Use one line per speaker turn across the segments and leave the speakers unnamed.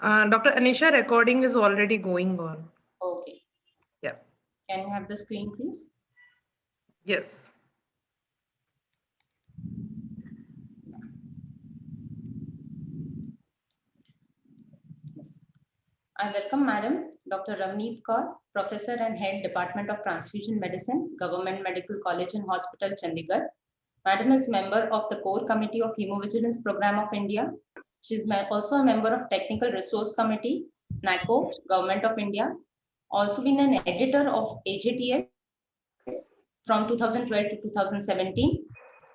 Dr. Anisha, recording is already going on.
Okay.
Yeah.
Can you have the screen, please?
Yes.
Yes. I welcome Madam Dr. Ravneet Kaur, Professor and Head Department of Transfusion Medicine, Government Medical College and Hospital, Chandigarh. Madam is member of the Core Committee of Hemovigilance Program of India. She is also a member of Technical Resource Committee, NACO, Government of India. Also been an editor of AJTS from 2012 to 2017.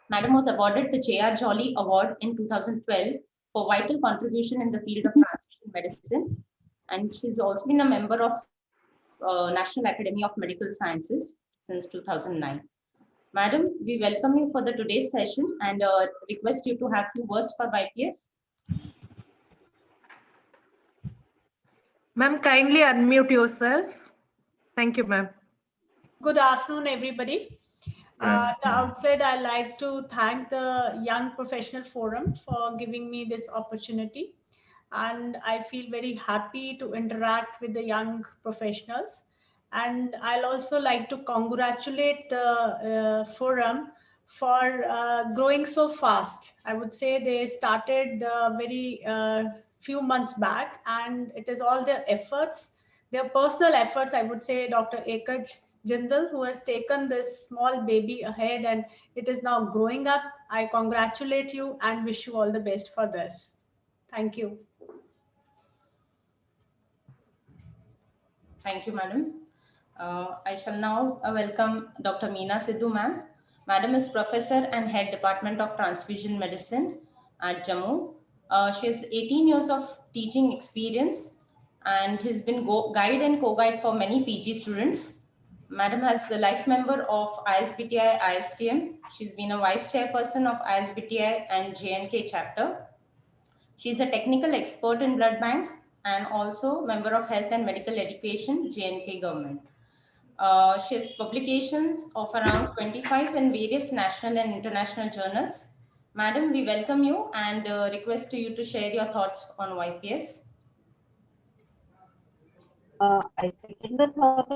Madam was awarded the J.R. Jolly Award in 2012 for vital contribution in the field of transfusion medicine. And she's also been a member of National Academy of Medical Sciences since 2009. Madam, we welcome you for the today's session and request you to have few words for YPF.
Ma'am, kindly unmute yourself. Thank you, ma'am.
Good afternoon, everybody. At the outset, I'd like to thank the Young Professional Forum for giving me this opportunity. And I feel very happy to interact with the young professionals. And I'll also like to congratulate the forum for growing so fast. I would say they started very few months back, and it is all their efforts, their personal efforts. I would say Dr. Ekaj Jindal, who has taken this small baby ahead, and it is now growing up. I congratulate you and wish you all the best for this. Thank you.
Thank you, Madam. I shall now welcome Dr. Meena Sidhu, ma'am. Madam is Professor and Head Department of Transfusion Medicine at Jammu. She has 18 years of teaching experience and has been guide and co-guide for many PG students. Madam has a life member of ISBTI ISTM. She's been a vice chairperson of ISBTI and JNK chapter. She's a technical expert in blood banks and also member of Health and Medical Education, JNK government. She has publications of around 25 in various national and international journals. Madam, we welcome you and request you to share your thoughts on YPF.
I second the thought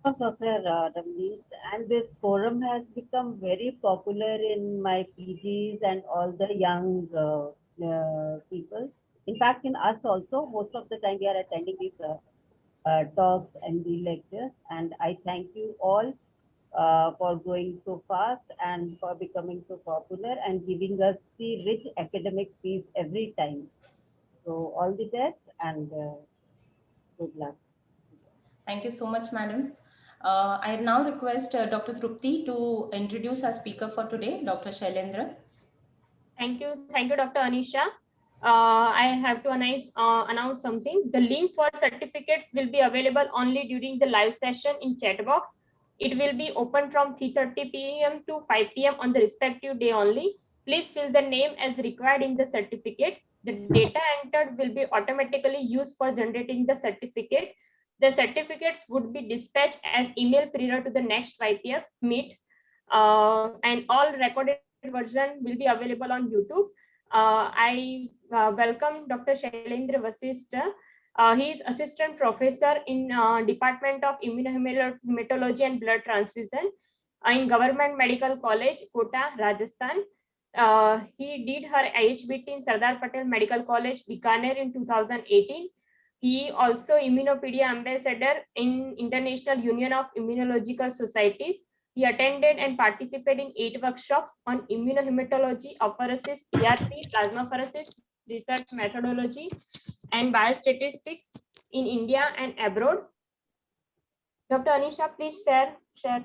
of Dr. Ramneet, and this forum has become very popular in my PGs and all the young people. In fact, in us also, most of the time we are attending these talks and the lectures. And I thank you all for going so fast and for becoming so popular and giving us the rich academic piece every time. So all the best and good luck.
Thank you so much, Madam. I now request Dr. Trupti to introduce our speaker for today, Dr. Shailendra.
Thank you, Dr. Anisha. I have to announce something. The link for certificates will be available only during the live session in chat box. It will be open from 3:30 p.m. to 5 p.m. on the respective day only. Please fill the name as required in the certificate. The data entered will be automatically used for generating the certificate. The certificates would be dispatched as email prior to the next YPF meet, and all recorded version will be available on YouTube. I welcome Dr. Shailendra Vasishtha. He is assistant professor in Department of Immunohematology and Blood Transfusion in Government Medical College, Kota, Rajasthan. He did her IHBT in Sardar Patel Medical College, Bikaner in 2018. He also Immunopedia ambassador in International Union of Immunological Societies. He attended and participated in 8 workshops on immunohematology, apheresis, ERP, plasmapheresis, research methodology, and biostatistics in India and abroad. Dr. Anisha, please share.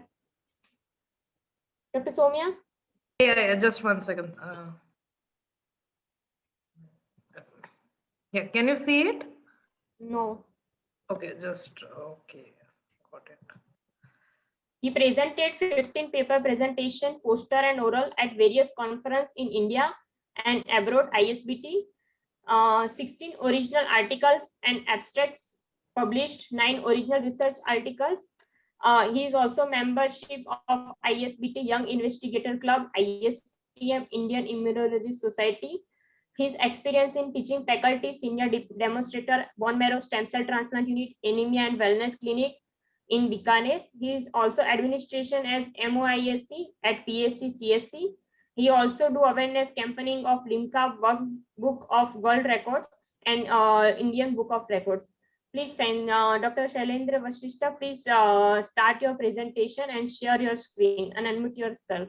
Dr. Somya?
Yeah, just 1 second. Yeah, can you see it?
No.
Okay, okay, got it.
He presented 15 paper presentation, poster and oral at various conferences in India and abroad ISBT. 16 original articles and abstracts published, 9 original research articles. He is also membership of ISBT Young Investigator Club, ISTM Indian Immunology Society. His experience in teaching faculty, senior demonstrator, bone marrow stem cell transplant unit, anemia and wellness clinic in Bikaner. He is also administration as MOISC at PSC CSC. He also do awareness campaigning of Limca Book of World Records and Indian Book of Records. Please send Dr. Shailendra Vashishta, please start your presentation and share your screen and unmute yourself.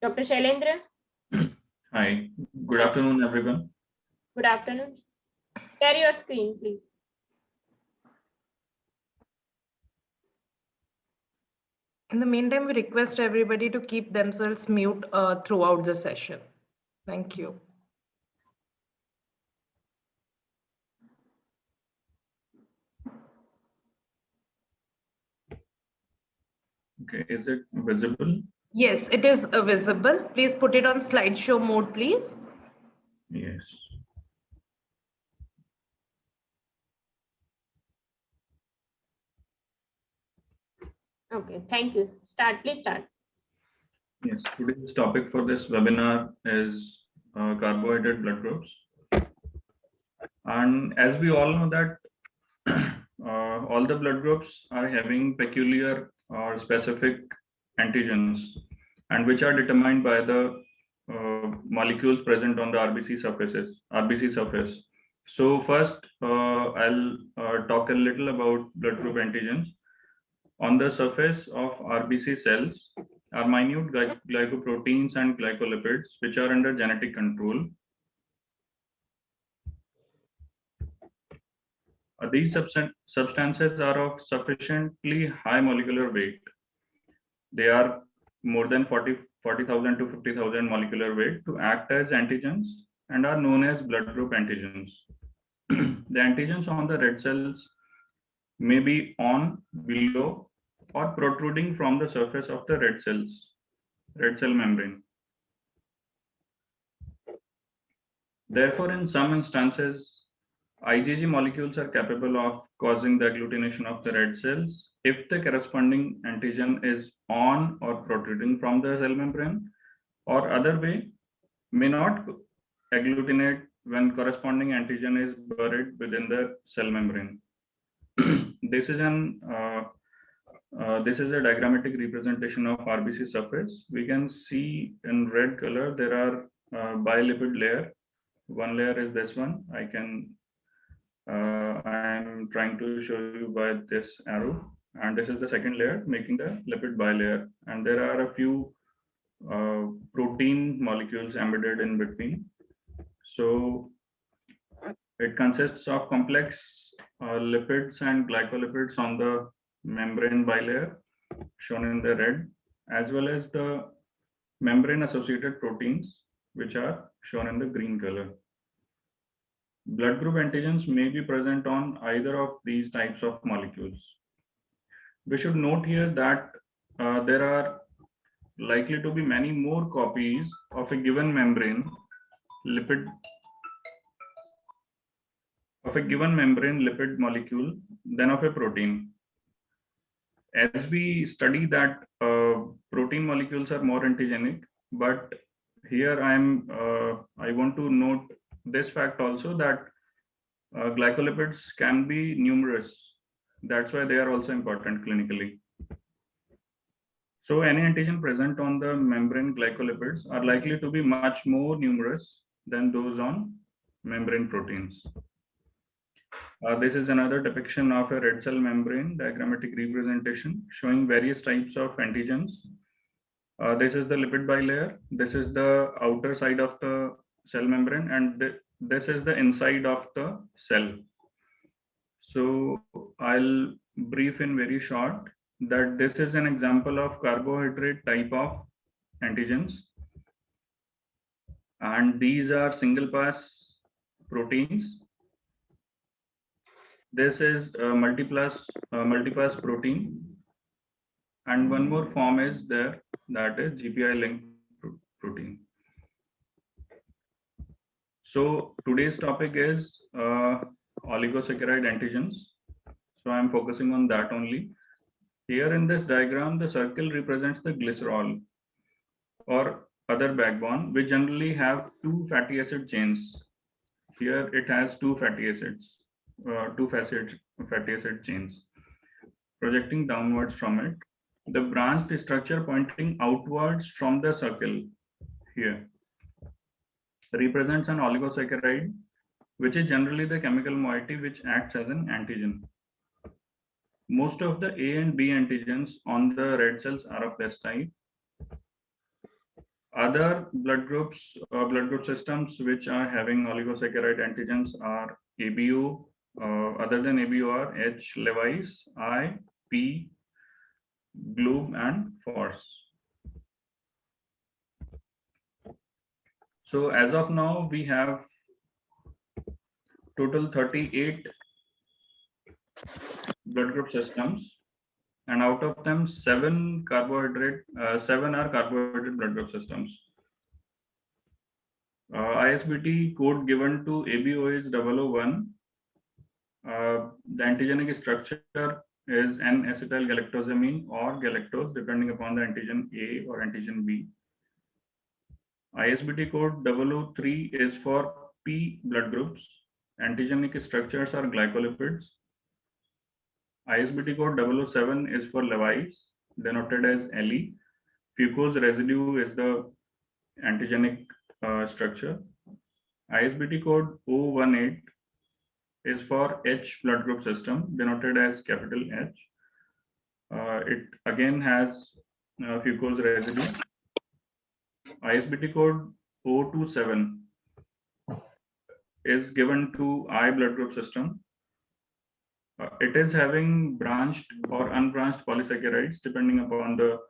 Dr. Shailendra.
Hi, good afternoon, everyone.
Good afternoon. Share your screen, please.
In the meantime, we request everybody to keep themselves mute throughout the session. Thank you.
Okay, is it visible?
Yes, it is visible. Please put it on slideshow mode, please.
Yes.
Okay, thank you. Start, please start.
Yes, today's topic for this webinar is carbohydrate blood groups. And as we all know that all the blood groups are having peculiar or specific antigens, and which are determined by the molecules present on the RBC surface. So first, I'll talk a little about blood group antigens. On the surface of RBC cells are minute glycoproteins and glycolipids, which are under genetic control. These substances are of sufficiently high molecular weight. They are more than 40,000 to 50,000 molecular weight to act as antigens and are known as blood group antigens. The antigens on the red cells may be on, below, or protruding from the surface of the red cell membrane. Therefore, in some instances, IgG molecules are capable of causing the agglutination of the red cells if the corresponding antigen is on or protruding from the cell membrane, or other way, may not agglutinate when corresponding antigen is buried within the cell membrane. This is a diagrammatic representation of RBC surface. We can see in red color there are bilipid layer. One layer is this one. I'm trying to show you by this arrow, and this is the second layer, making the lipid bilayer. And there are a few protein molecules embedded in between. So it consists of complex lipids and glycolipids on the membrane bilayer, shown in the red, as well as the membrane associated proteins, which are shown in the green color. Blood group antigens may be present on either of these types of molecules. We should note here that there are likely to be many more copies of a given membrane lipid molecule than of a protein. As we study that protein molecules are more antigenic, but here I want to note this fact also, that glycolipids can be numerous. That's why they are also important clinically. So any antigen present on the membrane glycolipids are likely to be much more numerous than those on membrane proteins. This is another depiction of a red cell membrane diagrammatic representation showing various types of antigens. This is the lipid bilayer. This is the outer side of the cell membrane, and this is the inside of the cell. So I'll brief in very short that this is an example of carbohydrate type of antigens, and these are single pass proteins. This is a multipass protein, and one more form is there, that is GPI linked protein. So today's topic is oligosaccharide antigens. So I'm focusing on that only. Here in this diagram, the circle represents the glycerol, or other backbone, which generally have two fatty acid chains. Here it has two fatty acids, fatty acid chains projecting downwards from it. The branched structure pointing outwards from the circle here represents an oligosaccharide, which is generally the chemical moiety which acts as an antigen. Most of the A and B antigens on the red cells are of this type. Other blood group systems which are having oligosaccharide antigens are ABO. Other than ABO are H. levis, I, P, Globe, and Force. So as of now, we have total 38 blood group systems, and out of them, 7 are carbohydrate blood group systems. ISBT code given to ABO is 001. The antigenic structure is N-acetyl-galactosamine or galactose, depending upon the antigen A or antigen B. ISBT code 003 is for P blood groups. Antigenic structures are glycolipids. ISBT code 007 is for levis, denoted as Le. Fucose residue is the antigenic structure. ISBT code 018 is for H blood group system, denoted as capital H. It again has fucose residue. ISBT code 027 is given to I blood group system. It is having branched or unbranched polysaccharides depending upon the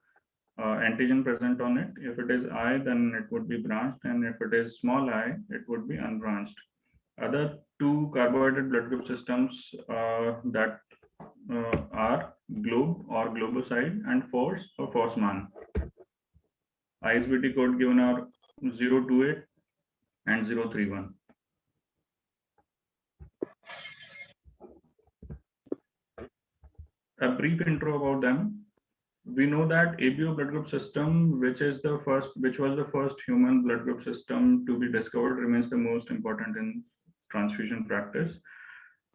antigen present on it. If it is I, then it would be branched, and if it is small I, it would be unbranched. Other two carbohydrate blood group systems that are Globe or globoside and Force or Forceman. ISBT code given are 028 and 031. A brief intro about them. We know that ABO blood group system, which was the first human blood group system to be discovered, remains the most important in transfusion practice.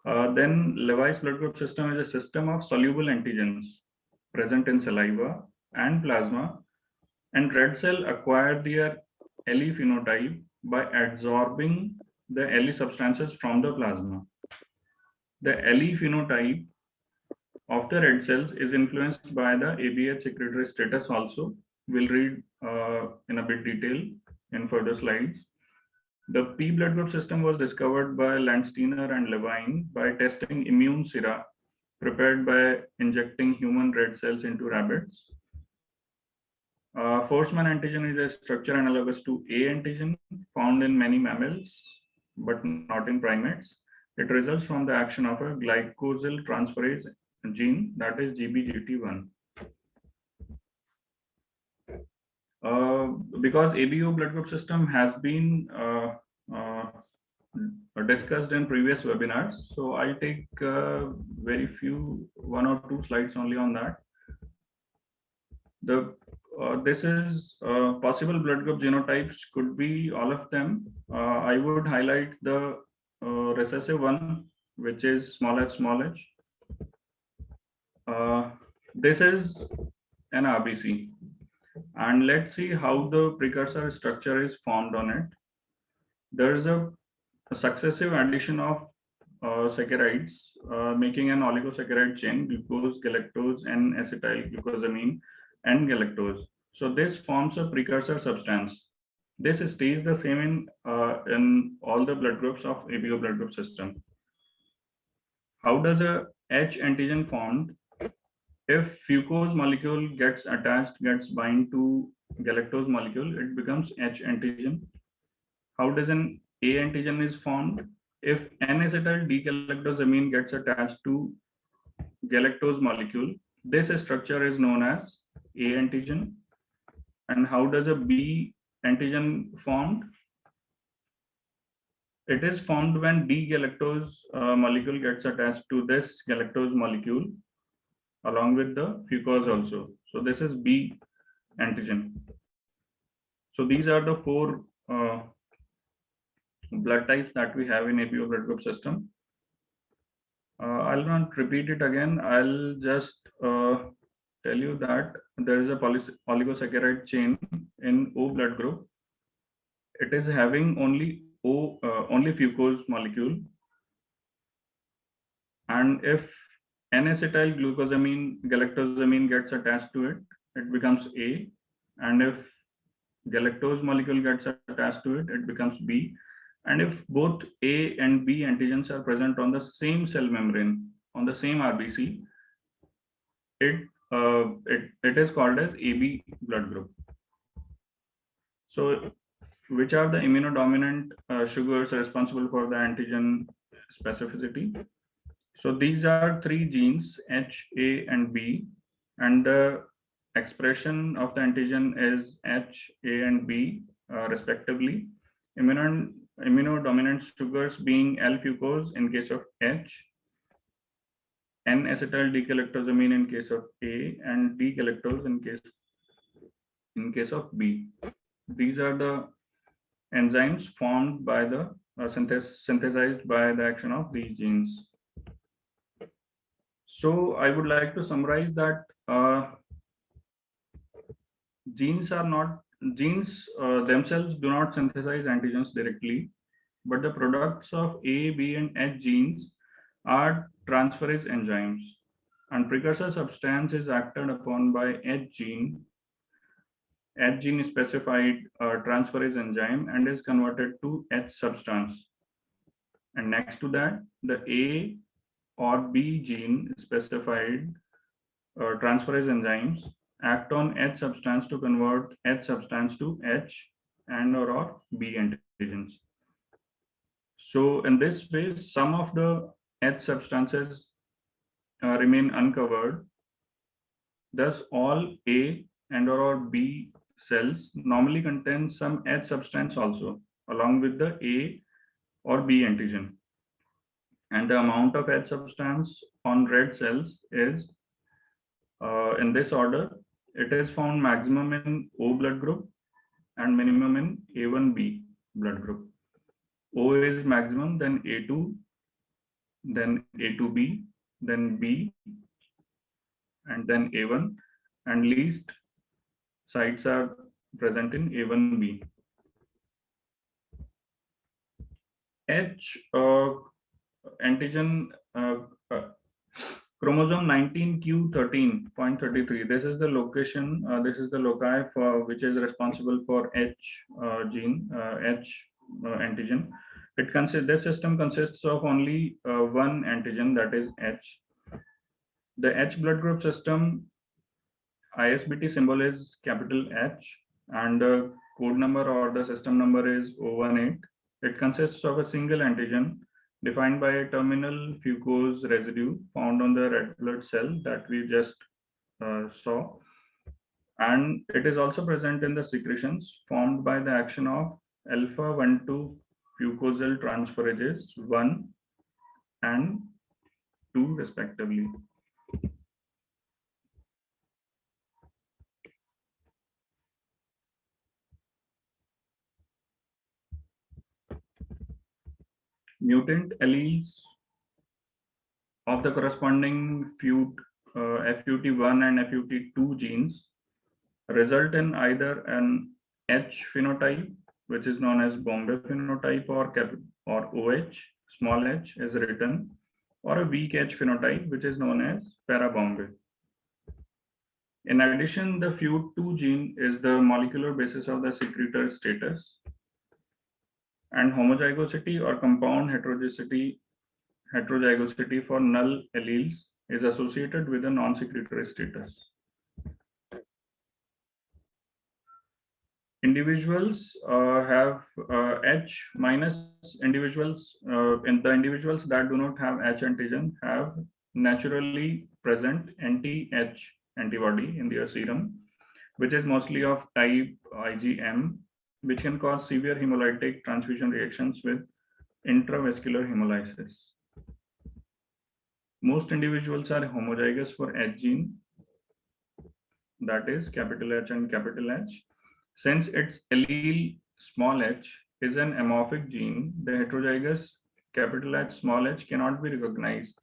Then levis blood group system is a system of soluble antigens present in saliva and plasma, and red cell acquire their Le phenotype by absorbing the Le substances from the plasma. The Le phenotype of the red cells is influenced by the ABH secretory status also. We'll read in a bit detail in further slides. The P blood group system was discovered by Landsteiner and Levine by testing immune sera prepared by injecting human red cells into rabbits. Forceman antigen is a structure analogous to A antigen found in many mammals, but not in primates. It results from the action of a glycosyl transferase gene, that is GBGT1. Because ABO blood group system has been discussed in previous webinars, so I'll take very few, 1 or 2 slides only on that. This is possible blood group genotypes, could be all of them. I would highlight the recessive one, which is small h. This is an RBC, and let's see how the precursor structure is formed on it. There is a successive addition of saccharides making an oligosaccharide chain: glucose, galactose, and acetylglucosamine and galactose. So this forms a precursor substance. This stays the same in all the blood groups of ABO blood group system. How does a H antigen formed? If fucose molecule gets bind to galactose molecule, it becomes H antigen. How does an A antigen is formed? If N-acetyl D-galactosamine gets attached to galactose molecule, this structure is known as A antigen. And how does a B antigen formed? It is formed when D-galactose molecule gets attached to this galactose molecule along with the fucose also. So this is B antigen. So these are the 4 blood types that we have in ABO blood group system. I'll not repeat it again. I'll just tell you that there is a oligosaccharide chain in O blood group. It is having only only fucose molecule, and if N-acetyl glucosamine galactosamine gets attached to it, it becomes A, and if galactose molecule gets attached to it, it becomes B. And if both A and B antigens are present on the same cell membrane, on the same RBC, it is called as AB blood group. So which are the immunodominant sugars responsible for the antigen specificity? So these are 3 genes, H, A, and B, and the expression of the antigen is H, A, and B respectively. Immunodominant sugars being L-fucose in case of H, N-acetyl D-galactosamine in case of A, and D-galactose in case of B. These are the enzymes formed by the synthesized by the action of these genes. So I would like to summarize that genes themselves do not synthesize antigens directly, but the products of A, B, and H genes are transferase enzymes, and precursor substance is acted upon by H gene specified transferase enzyme and is converted to H substance. And next to that, the A or B gene specified transferase enzymes act on H substance to convert H substance to H and or B antigens. So in this way, some of the H substances remain uncovered. Thus, all A and or B cells normally contain some H substance also, along with the A or B antigen. And the amount of H substance on red cells is in this order. It is found maximum in O blood group and minimum in A1B blood group. O is maximum, then A2, then A2B, then B, and then A1, and least sites are present in A1B. H antigen chromosome 19q13.33. This is the location. This is the loci for which is responsible for H gene, H antigen. This system consists of only one antigen, that is H. The H blood group system ISBT symbol is capital H, and the code number or the system number is 018. It consists of a single antigen defined by a terminal fucose residue found on the red blood cell that we just saw. And it is also present in the secretions formed by the action of alpha-1,2 fucosyl transferases 1 and 2 respectively. Mutant alleles of the corresponding FUT1 and FUT2 genes result in either an H phenotype, which is known as Bombay phenotype, or OH, small h is written, or a weak H phenotype, which is known as para-Bombay. In addition, the FUT2 gene is the molecular basis of the secretor status, and homozygosity or compound heterozygosity for null alleles is associated with a non-secretory status. Individuals have H minus individuals, in the individuals that do not have H antigen have naturally present anti-H antibody in their serum, which is mostly of type IgM, which can cause severe hemolytic transfusion reactions with intravascular hemolysis. Most individuals are homozygous for H gene, that is capital H and capital H. Since its allele small h is an amorphic gene, the heterozygous capital H small h cannot be recognized.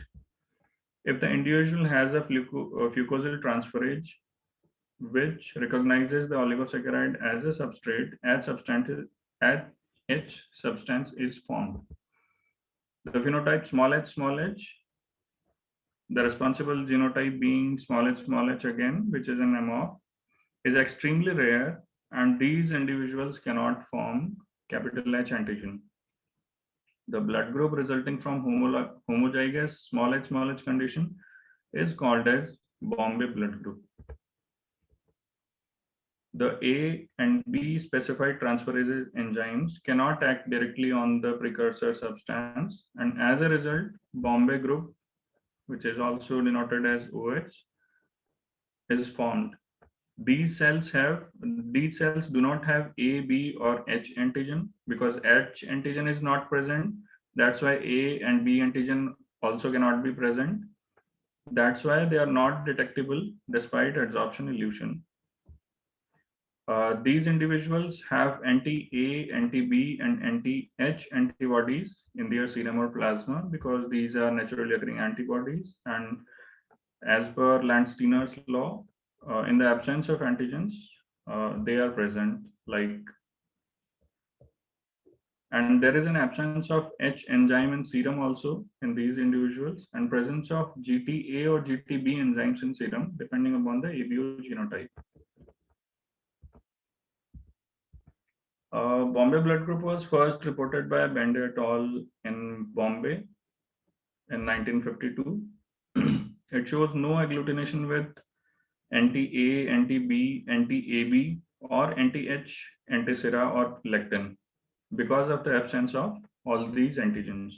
If the individual has a fucosyl transferase which recognizes the oligosaccharide as a substrate, H substance is formed. The phenotype small h, the responsible genotype being small h again, which is an amorph, is extremely rare, and these individuals cannot form capital H antigen. The blood group resulting from homozygous small h condition is called as Bombay blood group. The A and B specified transferase enzymes cannot act directly on the precursor substance, and as a result, Bombay group, which is also denoted as OH, is formed. These cells do not have A, B, or H antigen because H antigen is not present. That's why A and B antigen also cannot be present. That's why they are not detectable despite adsorption illusion. These individuals have anti-A, anti-B, and anti-H antibodies in their serum or plasma because these are naturally occurring antibodies. And as per Landsteiner's law, in the absence of antigens, they are present. And there is an absence of H enzyme in serum also in these individuals, and presence of GTA or GTB enzymes in serum depending upon the ABO genotype. Bombay blood group was first reported by Bende et al. In Bombay in 1952. It shows no agglutination with anti-A, anti-B, anti-AB, or anti-H, anti-sera, or lectin because of the absence of all these antigens.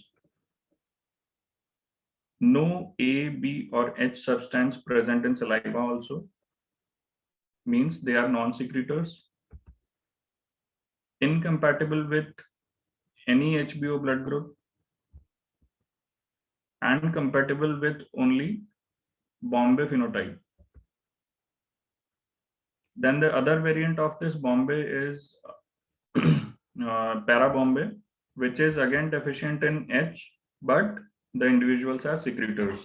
No A, B, or H substance present in saliva also means they are non-secretors. Incompatible with any HBO blood group and compatible with only Bombay phenotype. Then the other variant of this Bombay is para Bombay, which is again deficient in H, but the individuals are secretors.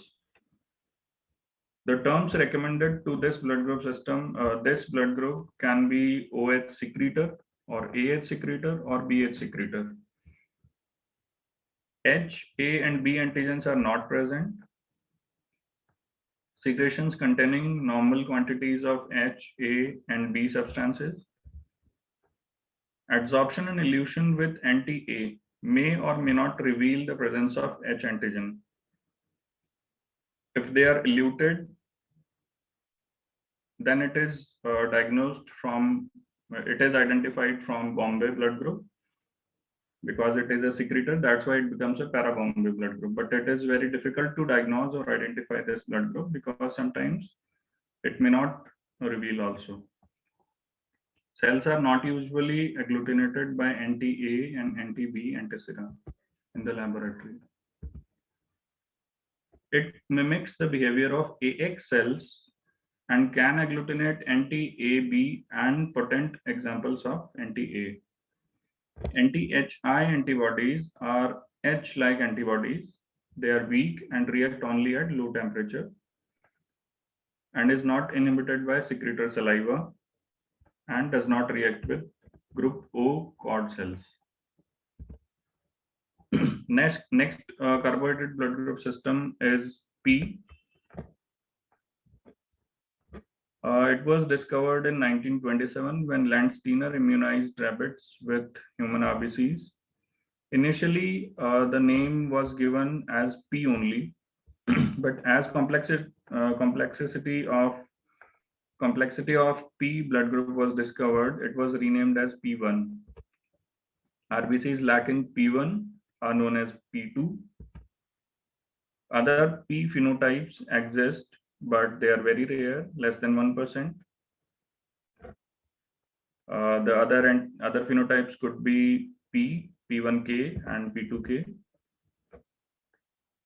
The terms recommended to this blood group system, this blood group can be OH secretor or AH secretor or BH secretor. H, A, and B antigens are not present. Secretions containing normal quantities of H, A, and B substances. Adsorption and elution with anti-A may or may not reveal the presence of H antigen. If they are eluted, then it is identified from Bombay blood group because it is a secretor. That's why it becomes a para Bombay blood group. But it is very difficult to diagnose or identify this blood group because sometimes it may not reveal also. Cells are not usually agglutinated by anti-A and anti-B antisera in the laboratory. It mimics the behavior of AX cells and can agglutinate anti-AB and potent examples of anti-A. Anti-HI antibodies are H-like antibodies. They are weak and react only at low temperature and is not inhibited by secretor saliva and does not react with group O cord cells. Next carbohydrate blood group system is P. It was discovered in 1927 when Landsteiner immunized rabbits with human RBCs. Initially, the name was given as P only, but as complexity of P blood group was discovered, it was renamed as P1. RBCs lacking P1 are known as P2. Other P phenotypes exist, but they are very rare, less than 1%. The other phenotypes could be P, P1K, and P2K.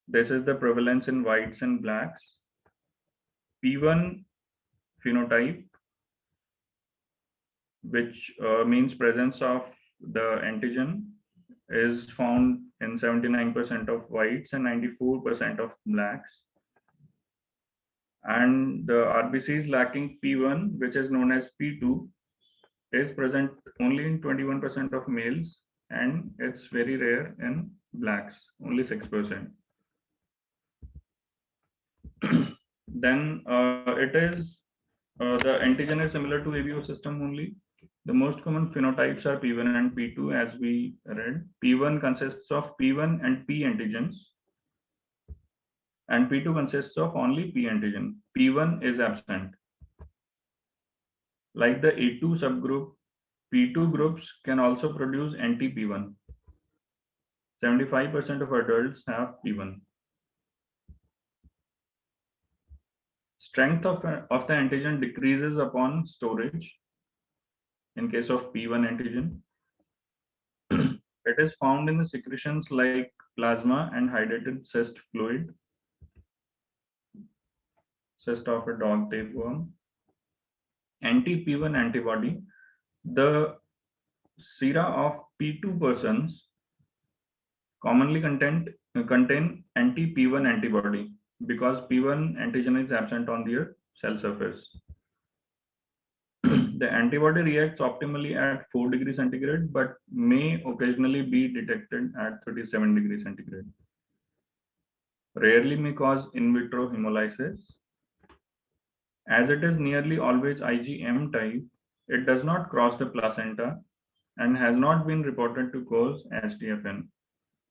This is the prevalence in whites and blacks. P1 phenotype which means presence of the antigen is found in 79% of whites and 94% of blacks. And the RBCs lacking P1, which is known as P2, is present only in 21% of males, and it's very rare in blacks, only 6%. Then it is the antigen is similar to ABO system only. The most common phenotypes are P1 and P2, as we read. P1 consists of P1 and P antigens, and P2 consists of only P antigen. P1 is absent. Like the A2 subgroup, P2 groups can also produce anti-P1. 75% of adults have P1. Strength of the antigen decreases upon storage in case of P1 antigen. It is found in the secretions like plasma and hydrated cyst fluid, cyst of a dog tapeworm. Anti-P1 antibody, the sera of P2 persons commonly contain anti-P1 antibody because P1 antigen is absent on their cell surface. The antibody reacts optimally at 4 degrees centigrade, but may occasionally be detected at 37 degrees centigrade. Rarely may cause in vitro hemolysis. As it is nearly always IgM type, it does not cross the placenta and has not been reported to cause STFN.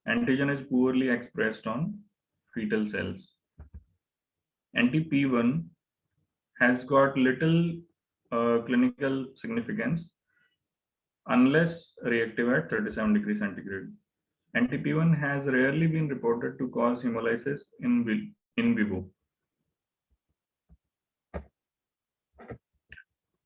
Antigen is poorly expressed on fetal cells. Anti-P1 has got little clinical significance unless reactive at 37 degrees centigrade. Anti-P1 has rarely been reported to cause hemolysis in vivo.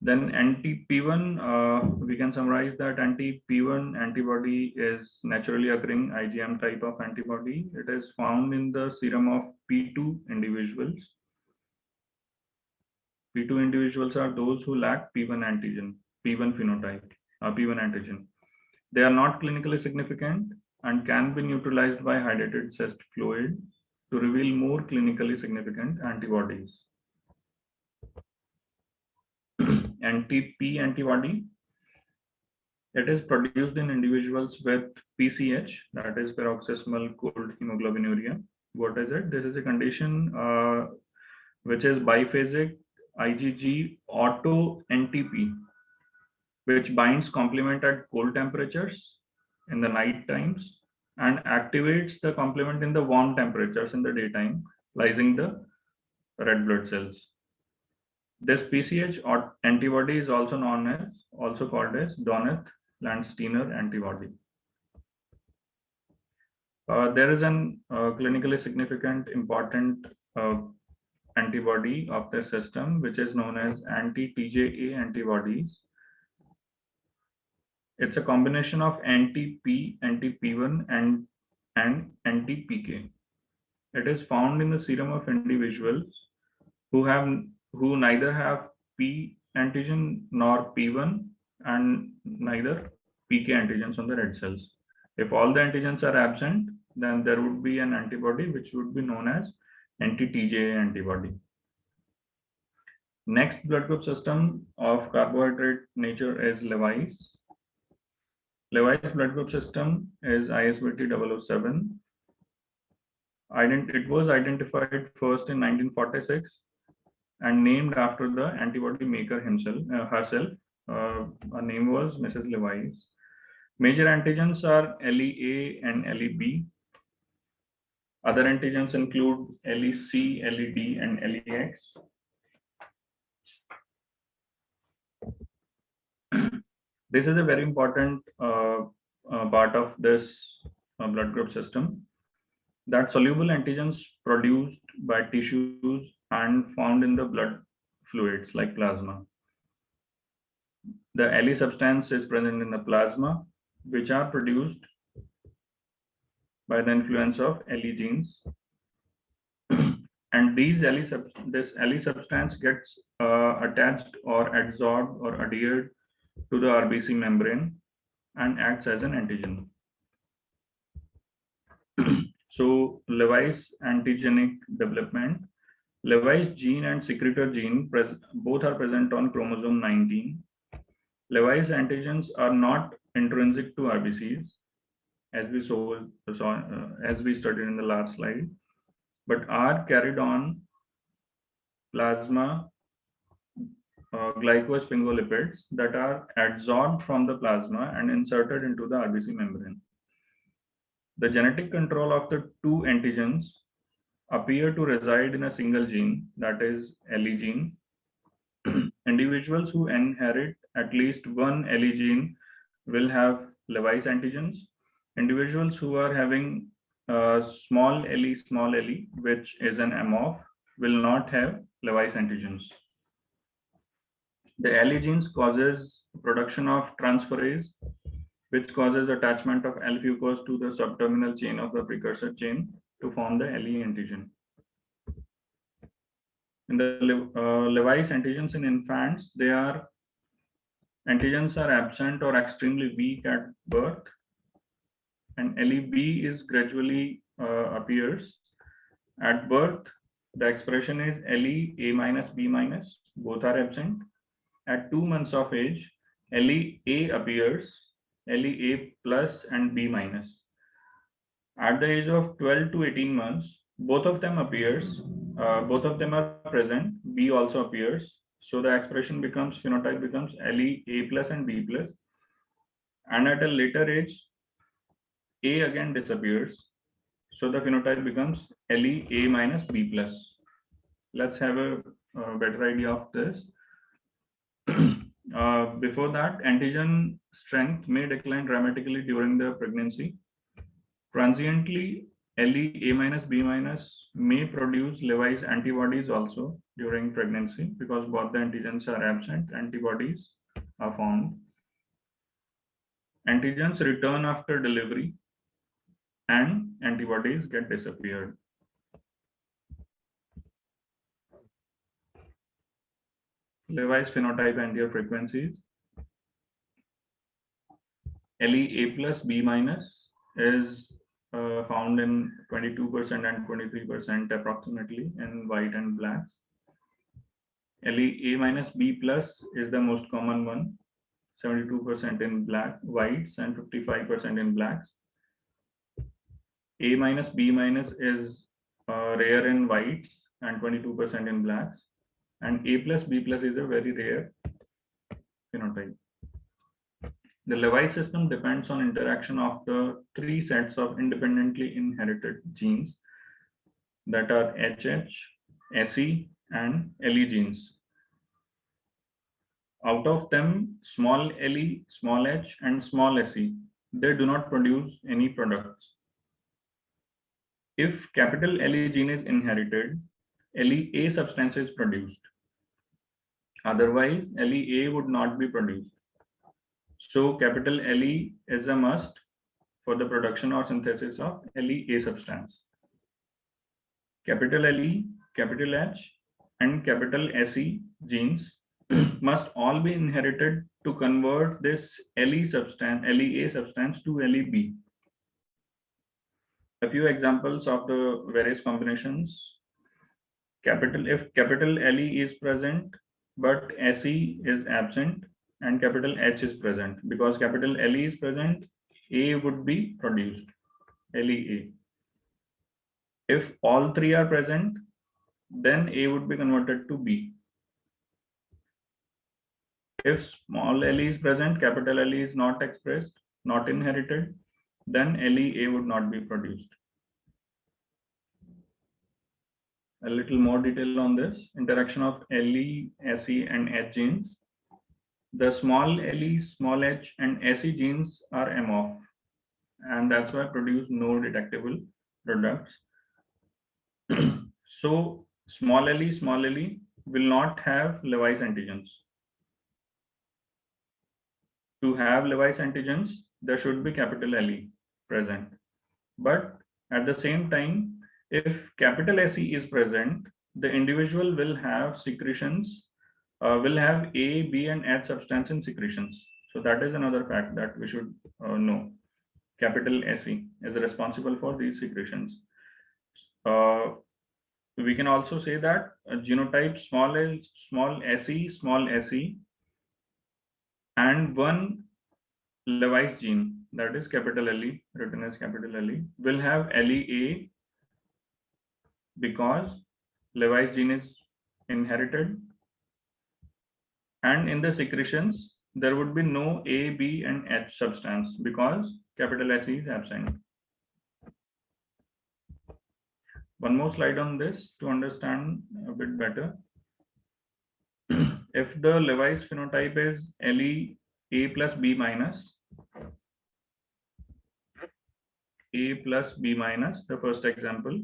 Then anti-P1, we can summarize that anti-P1 antibody is naturally occurring IgM type of antibody. It is found in the serum of P2 individuals. P2 individuals are those who lack P1 antigen, P1 phenotype, P1 antigen. They are not clinically significant and can be neutralized by hydrated cyst fluid to reveal more clinically significant antibodies. Anti-P antibody, it is produced in individuals with PCH, that is paroxysmal cold hemoglobinuria. What is it? This is a condition which is biphasic IgG auto NTP, which binds complement at cold temperatures in the night times and activates the complement in the warm temperatures in the daytime, lysing the red blood cells. This PCH antibody is also called as Doneth-Landsteiner antibody. There is an clinically significant important antibody of the system, which is known as anti-TJA antibodies. It's a combination of anti-P, anti-P1, and anti-PK. It is found in the serum of individuals who neither have P antigen nor P1 and neither PK antigens on the red cells. If all the antigens are absent, then there would be an antibody which would be known as anti-TJA antibody. Next blood group system of carbohydrate nature is Levi's. Levi's blood group system is ISBT 007. It was identified first in 1946 and named after the antibody maker herself. Her name was Mrs. Levi's. Major antigens are LEA and LEB. Other antigens include LEC, LED, and LEX. This is a very important part of this blood group system, that soluble antigens produced by tissues and found in the blood fluids like plasma. The LE substance is present in the plasma, which are produced by the influence of LE genes. And this LE substance gets attached or adsorbed or adhered to the RBC membrane and acts as an antigen. So Levi's antigenic development. Levi's gene and secretor gene both are present on chromosome 19. Levi's antigens are not intrinsic to RBCs, as we as we studied in the last slide, but are carried on plasma glycosphingolipids that are adsorbed from the plasma and inserted into the RBC membrane. The genetic control of the two antigens appear to reside in a single gene, that is LE gene. Individuals who inherit at least one LE gene will have Levi's antigens. Individuals who are having small le, which is an amorph, will not have Levi's antigens. The LE genes causes production of transferase, which causes attachment of L-fucose to the subterminal chain of the precursor chain to form the LE antigen. In the Levi's antigens in infants, antigens are absent or extremely weak at birth, and LEB is gradually appears. At birth, the expression is LE A minus B minus, both are absent. At 2 months of age, LEA appears, LEA plus and B minus. At the age of 12 to 18 months, both of them appears, both of them are present, B also appears. So the expression phenotype becomes LEA plus and B plus. And at a later age, A again disappears. So the phenotype becomes LEA minus B plus. Let's have a better idea of this. Before that, antigen strength may decline dramatically during the pregnancy. Transiently, LE A minus B minus may produce Levi's antibodies also during pregnancy, because both the antigens are absent, antibodies are formed. Antigens return after delivery and antibodies get disappeared. Levi's phenotype and their frequencies. LE A plus B minus is found in 22% and 23% approximately in white and blacks. LE A minus B plus is the most common one, 72% in whites and 55% in blacks. A minus B minus is rare in whites and 22% in blacks. And A plus B plus is a very rare phenotype. The Levi system depends on interaction of the 3 sets of independently inherited genes that are HH, SE, and LE genes. Out of them, small le, small h, and small se, they do not produce any products. If capital Le gene is inherited, LEA substance is produced. Otherwise, LEA would not be produced. So capital Le is a must for the production or synthesis of LEA substance. Capital Le, capital H, and capital SE genes must all be inherited to convert this LEA substance to LEB. A few examples of the various combinations. If capital Le is present, but SE is absent, and capital H is present. Because capital Le is present, A would be produced, LEA. If all 3 are present, then A would be converted to B. If small le is present, capital Le is not expressed, not inherited, then LEA would not be produced. A little more detail on this interaction of Le, Se, and H genes. The small le, small h, and Se genes are amorph, and that's why produce no detectable products. So small le will not have Levi's antigens. To have Levi's antigens, there should be capital Le present. But at the same time, if capital Se is present, the individual will have secretions will have A, B, and H substance in secretions. So that is another fact that we should know. Capital SE is responsible for these secretions. We can also say that genotype small se, and one Levi's gene, that is capital LE, written as capital LE, will have LEA because Levi's gene is inherited. And in the secretions, there would be no A, B, and H substance because capital SE is absent. One more slide on this to understand a bit better. If the Levi's phenotype is LE A plus B minus, A plus B minus, the first example,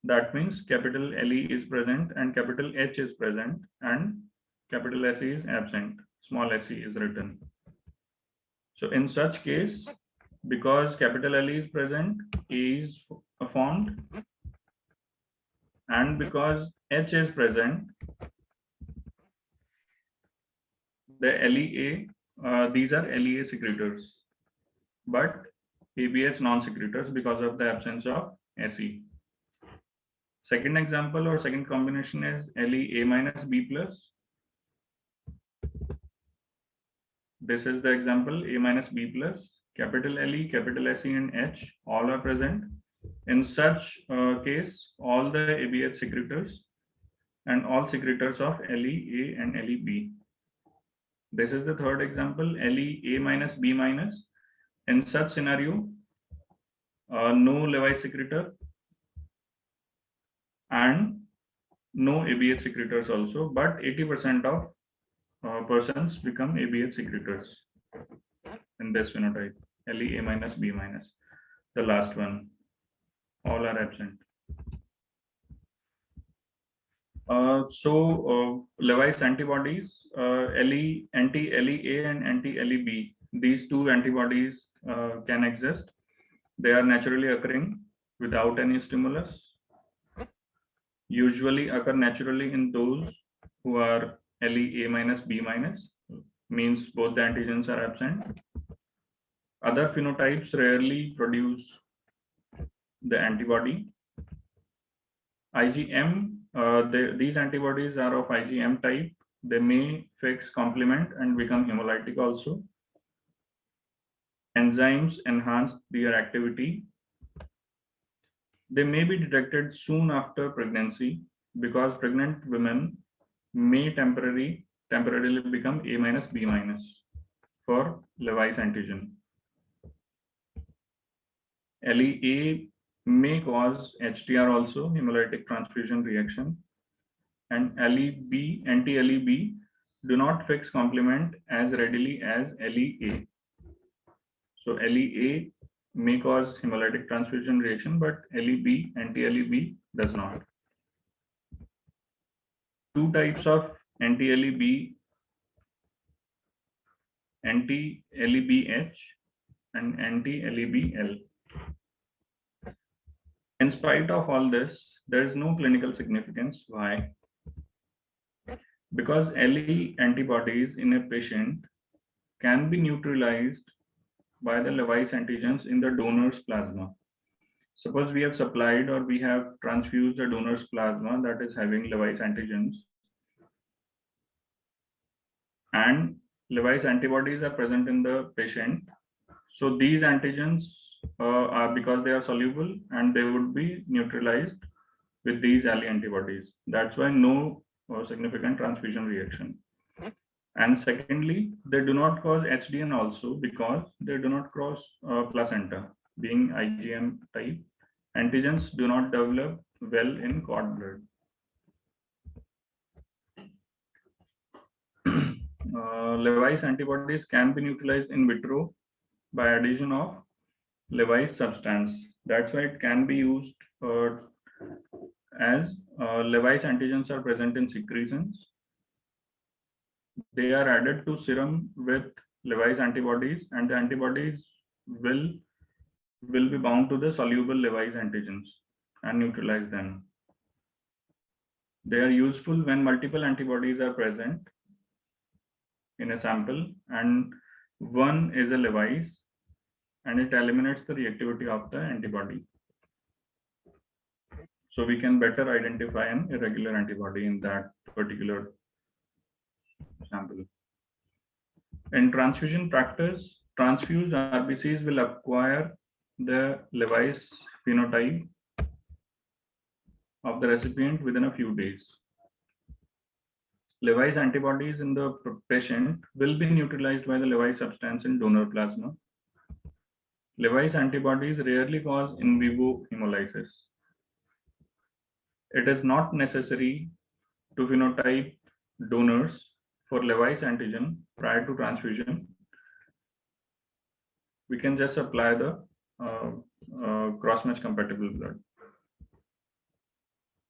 that means capital LE is present and capital H is present and capital SE is absent, small se is written. So in such case, because capital LE is present, A is formed, and because H is present, the LEA, these are LEA secretors, but ABH non-secretors because of the absence of SE. Second example or second combination is LEA minus B plus. This is the example, A minus B plus, capital LE, capital SE, and H all are present. In such case, all the ABH secretors and all secretors of LEA and LEB. This is the third example, LEA minus B minus. In such scenario, no Levi's secretor and no ABH secretors also, but 80% of persons become ABH secretors in this phenotype, LEA minus B minus. The last one, all are absent. Levi's antibodies, anti-LEA and anti-LEB, these two antibodies can exist. They are naturally occurring without any stimulus. Usually occur naturally in those who are LEA minus B minus, means both the antigens are absent. Other phenotypes rarely produce the antibody. IgM, these antibodies are of IgM type. They may fix complement and become hemolytic also. Enzymes enhance their activity. They may be detected soon after pregnancy because pregnant women may temporarily become A minus B minus for Levi's antigen. LEA may cause HTR also, hemolytic transfusion reaction, and LEB, anti-LEB do not fix complement as readily as LEA. So LEA may cause hemolytic transfusion reaction, but LEB, anti-LEB does not. Two types of anti-LEB, anti-LEBH and anti-LEBL. In spite of all this, there is no clinical significance. Why? Because LE antibodies in a patient can be neutralized by the Levi's antigens in the donor's plasma. Suppose we have supplied or we have transfused a donor's plasma that is having Levi's antigens, and Levi's antibodies are present in the patient. So these antigens are, because they are soluble, and they would be neutralized with these LE antibodies. That's why no significant transfusion reaction. And secondly, they do not cause HDN also because they do not cross placenta. Being IgM type, antigens do not develop well in cord blood. Levi's antibodies can be neutralized in vitro by addition of Levi's substance. That's why it can be used as Levi's antigens are present in secretions. They are added to serum with Levi's antibodies, and the antibodies will be bound to the soluble Levi's antigens and neutralize them. They are useful when multiple antibodies are present in a sample and one is a Levi's, and it eliminates the reactivity of the antibody. So we can better identify an irregular antibody in that particular sample. In transfusion practice, transfused RBCs will acquire the Levi's phenotype of the recipient within a few days. Levi's antibodies in the patient will be neutralized by the Levi's substance in donor plasma. Levi's antibodies rarely cause in vivo hemolysis. It is not necessary to phenotype donors for Levi's antigen prior to transfusion. We can just apply the cross-match compatible blood.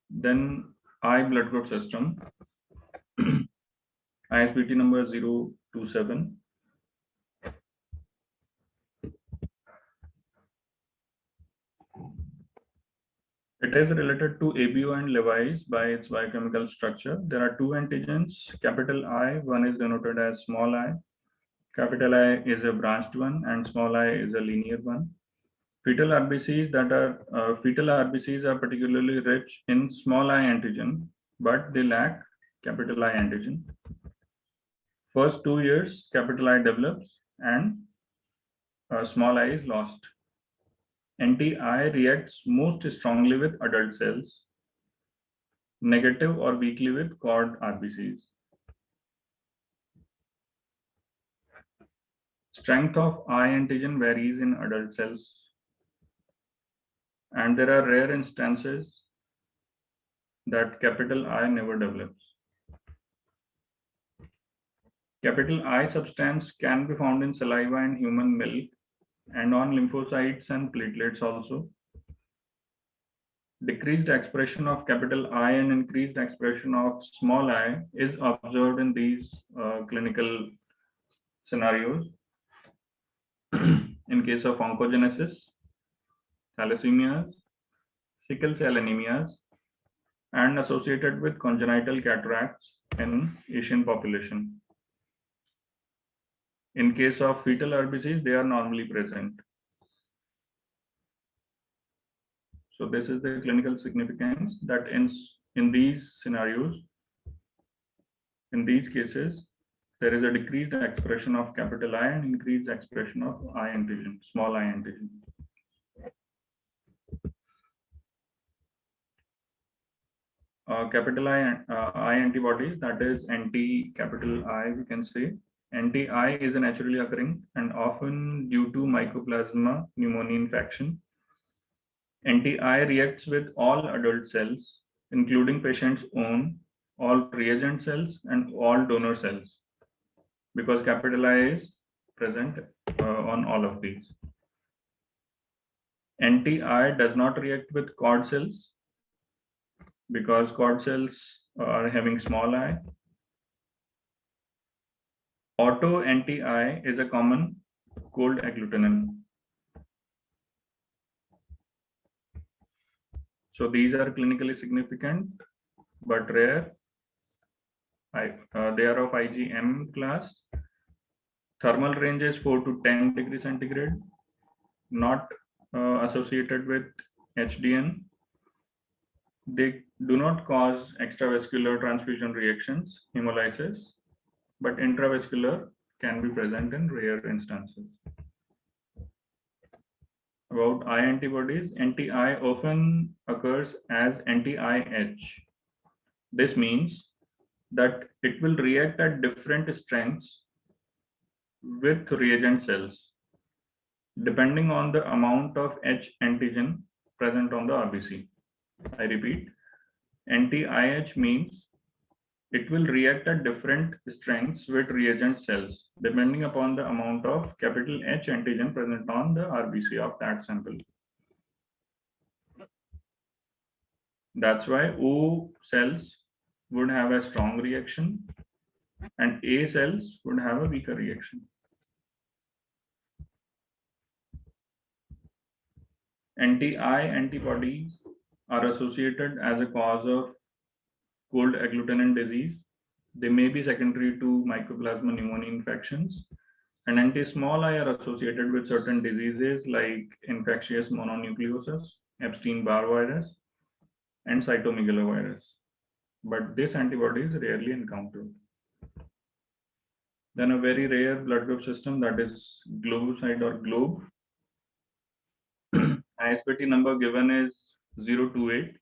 Then I blood group system, ISBT number 027. It is related to ABO and Levi's by its biochemical structure. There are two antigens, capital I, one is denoted as small I. Capital I is a branched one and small I is a linear one. Fetal RBCs are particularly rich in small I antigen, but they lack capital I antigen. First 2 years, capital I develops and small I is lost. Anti-I reacts most strongly with adult cells, negative or weakly with cord RBCs. Strength of I antigen varies in adult cells, and there are rare instances that capital I never develops. Capital I substance can be found in saliva and human milk and on lymphocytes and platelets also. Decreased expression of capital I and increased expression of small I is observed in these clinical scenarios. In case of oncogenesis, thalassemias, sickle cell anemias, and associated with congenital cataracts in Asian population. In case of fetal RBCs, they are normally present. So this is the clinical significance that in these scenarios, in these cases, there is a decreased expression of capital I and increased expression of I antigen, small I antigen. Capital I antibodies, that is anti-capital I, we can say. Anti-I is a naturally occurring and often due to Mycoplasma pneumoniae infection. Anti-I reacts with all adult cells, including patient's own, all reagent cells, and all donor cells, because capital I is present on all of these. Anti-I does not react with cord cells, because cord cells are having small I. Auto anti-I is a common cold agglutinin. So these are clinically significant but rare. They are of IgM class. Thermal range is 4 to 10 degrees centigrade, not associated with HDN. They do not cause extravascular transfusion reactions, hemolysis, but intravascular can be present in rare instances. About I antibodies, anti-I often occurs as anti-IH. This means that it will react at different strengths with reagent cells, depending on the amount of H antigen present on the RBC. I repeat, anti-IH means it will react at different strengths with reagent cells, depending upon the amount of capital H antigen present on the RBC of that sample. That's why O cells would have a strong reaction and A cells would have a weaker reaction. Anti-I antibodies are associated as a cause of cold agglutinin disease They may be secondary to Mycoplasma pneumoniae infections. And anti-small I are associated with certain diseases like infectious mononucleosis, Epstein-Barr virus, and cytomegalovirus. But this antibody is rarely encountered. Then a very rare blood group system, that is globoside or GLOBE. ISBT number given is 028.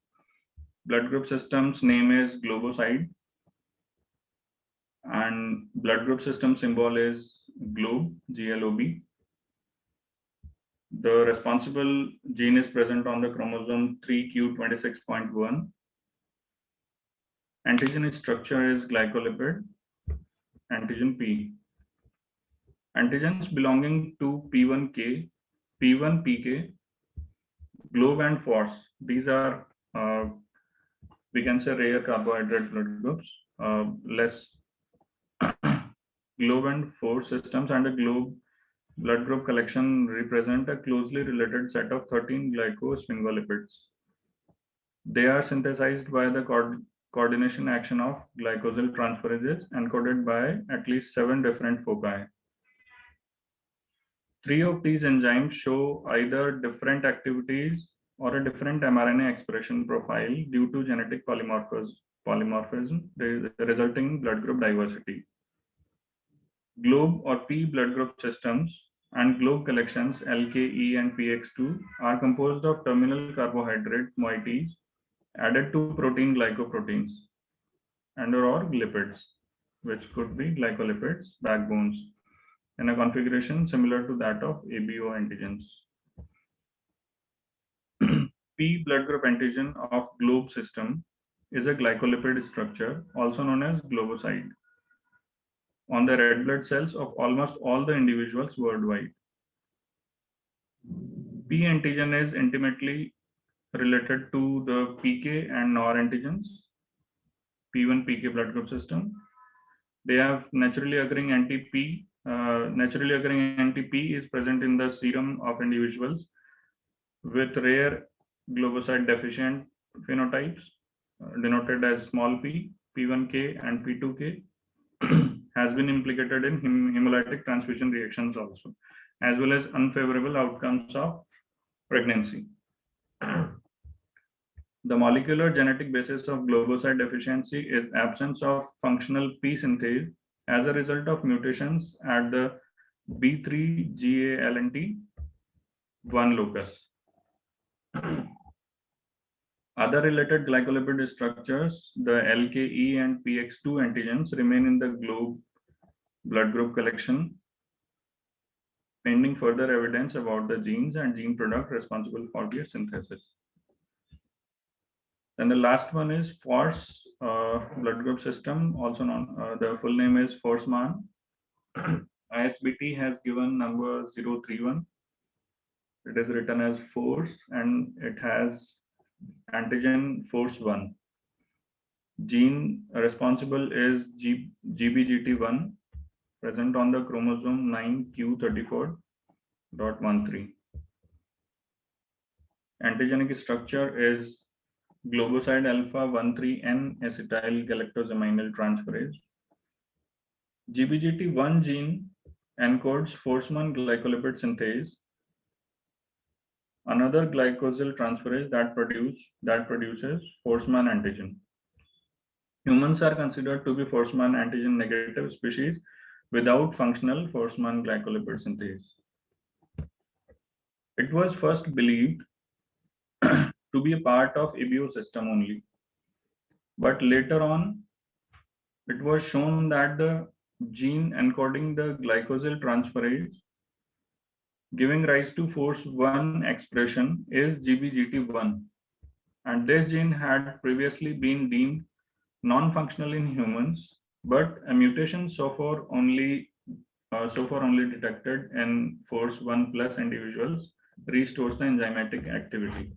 Blood group system's name is globoside, and blood group system symbol is GLOBE, GLOB. The responsible gene is present on the chromosome 3q26.1. Antigen structure is glycolipid, antigen P. Antigens belonging to P1K, P1PK, GLOBE and FORCE. These are, we can say, rare carbohydrate blood groups. Less GLOBE and FORCE systems and a GLOBE blood group collection represent a closely related set of 13 glycosphingolipids. They are synthesized by the coordination action of glycosyl transferases encoded by at least 7 different foci. 3 of these enzymes show either different activities or a different mRNA expression profile due to genetic polymorphism, resulting blood group diversity. GLOBE or P blood group systems and GLOBE collections LKE and PX2 are composed of terminal carbohydrate moieties added to protein glycoproteins and or lipids, which could be glycolipids, backbones, in a configuration similar to that of ABO antigens. P blood group antigen of GLOBE system is a glycolipid structure, also known as globoside, on the red blood cells of almost all the individuals worldwide. P antigen is intimately related to the PK and NOR antigens, P1 PK blood group system. They have naturally occurring anti-P. Naturally occurring anti-P is present in the serum of individuals with rare globoside deficient phenotypes, denoted as small p, P1K and P2K, has been implicated in hemolytic transfusion reactions also, as well as unfavorable outcomes of pregnancy. The molecular genetic basis of globoside deficiency is absence of functional P synthase as a result of mutations at the B3GALNT1 locus. Other related glycolipid structures, the LKE and PX2 antigens, remain in the GLOBE blood group collection, pending further evidence about the genes and gene product responsible for their synthesis. Then the last one is FORCE blood group system, also known, the full name is FORCEMAN. ISBT has given number 031. It is written as FORCE and it has antigen FORCE1. Gene responsible is GBGT1, present on the chromosome 9q34.13. Antigenic structure is globoside alpha 1,3N acetyl galactosamynyl transferase. GBGT1 gene encodes FORCEMAN glycolipid synthase, another glycosyl transferase that produces FORCEMAN antigen. Humans are considered to be FORCEMAN antigen negative species without functional FORCEMAN glycolipid synthase. It was first believed to be a part of ABO system only, but later on it was shown that the gene encoding the glycosyl transferase giving rise to FORCE1 expression is GBGT1, and this gene had previously been deemed non-functional in humans, but a mutation so far only detected in FORCE1 plus individuals restores the enzymatic activity.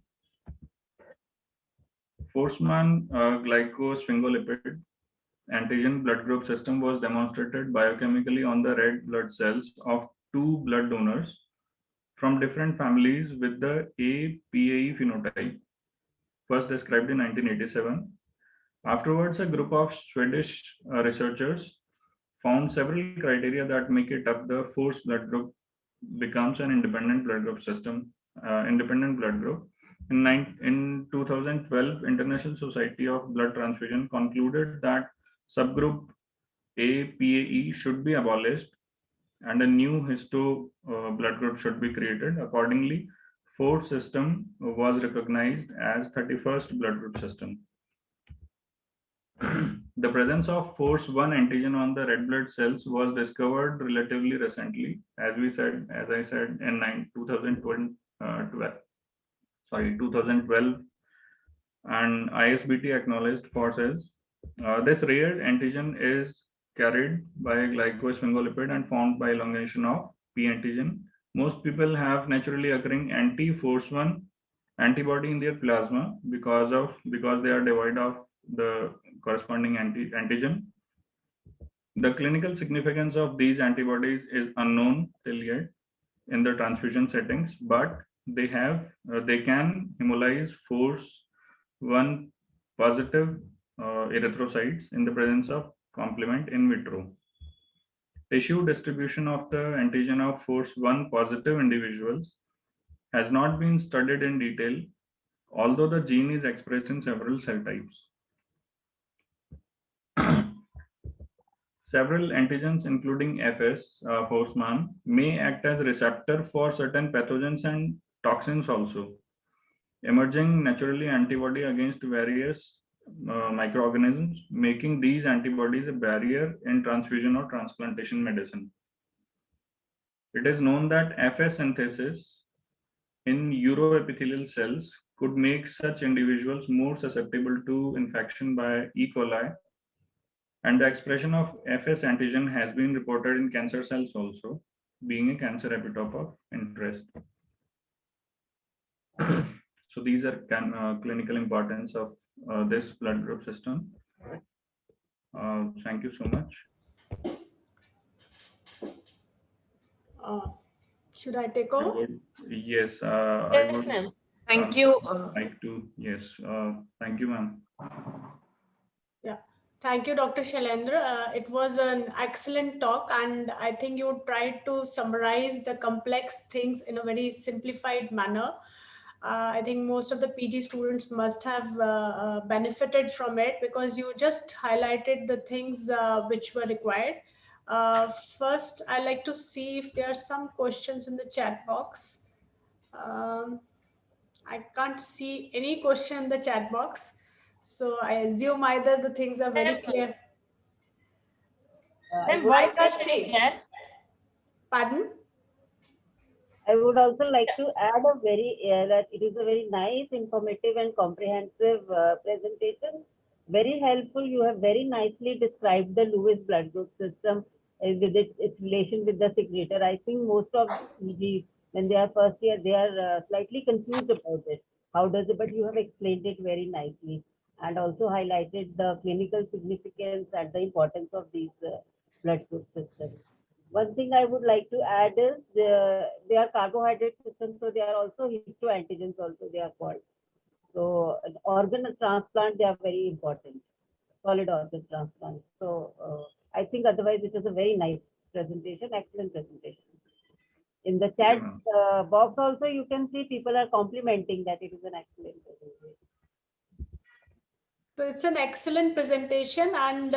FORCEMAN glycosphingolipid antigen blood group system was demonstrated biochemically on the red blood cells of 2 blood donors from different families with the APAE phenotype, first described in 1987. Afterwards, a group of Swedish researchers found several criteria that make it up the force blood group becomes an independent blood group system, independent blood group. In 2012, International Society of Blood Transfusion concluded that subgroup A PAE should be abolished and a new histo blood group should be created. Accordingly, force system was recognized as 31st blood group system. The presence of force 1 antigen on the red blood cells was discovered relatively recently, as I said, in 2012, and ISBT acknowledged for cells. This rare antigen is carried by glycosphingolipid and formed by elongation of P antigen. Most people have naturally occurring anti-force 1 antibody in their plasma because they are devoid of the corresponding antigen. The clinical significance of these antibodies is unknown till yet in the transfusion settings, but they can hemolyze force 1 positive erythrocytes in the presence of complement in vitro. Tissue distribution of the antigen of force 1 positive individuals has not been studied in detail, although the gene is expressed in several cell types. Several antigens, including FS, force-1, may act as receptor for certain pathogens and toxins also. Emerging naturally antibody against various microorganisms, making these antibodies a barrier in transfusion or transplantation medicine. It is known that FS synthesis in uroepithelial cells could make such individuals more susceptible to infection by E. coli, and the expression of FS antigen has been reported in cancer cells also, being a cancer epitope of interest. So these are clinical importance of this blood group system. Thank you so much.
Should I take over?
Yes, I
Yes,
would
ma'am.
Thank you.
like to, yes, thank you, ma'am.
Yeah. Thank you, Dr. Shailendra. It was an excellent talk, and I think you tried to summarize the complex things in a very simplified manner. I think most of the PG students must have benefited from it because you just highlighted the things which were required. First, I'd like to see if there are some questions in the chat box. I can't see any question in the chat box. So I assume either the things are very clear.
Ma'am,
I
one
can't
question
see.
is there.
Pardon?
I would also like to add that it is a very nice, informative, and comprehensive presentation. Very helpful. You have very nicely described the Lewis blood group system with its relation with the secretor. I think most of PGs, when they are first year, they are slightly confused about it. How does it? But you have explained it very nicely, and also highlighted the clinical significance and the importance of these blood group systems. One thing I would like to add is they are carbohydrate systems, so they are also histoantigens also they are called. So organ transplant, they are very important, solid organ transplant. So I think otherwise it was a very nice presentation, excellent presentation. In the chat box also you can see people are complimenting that it is an excellent presentation.
So it's an excellent presentation, and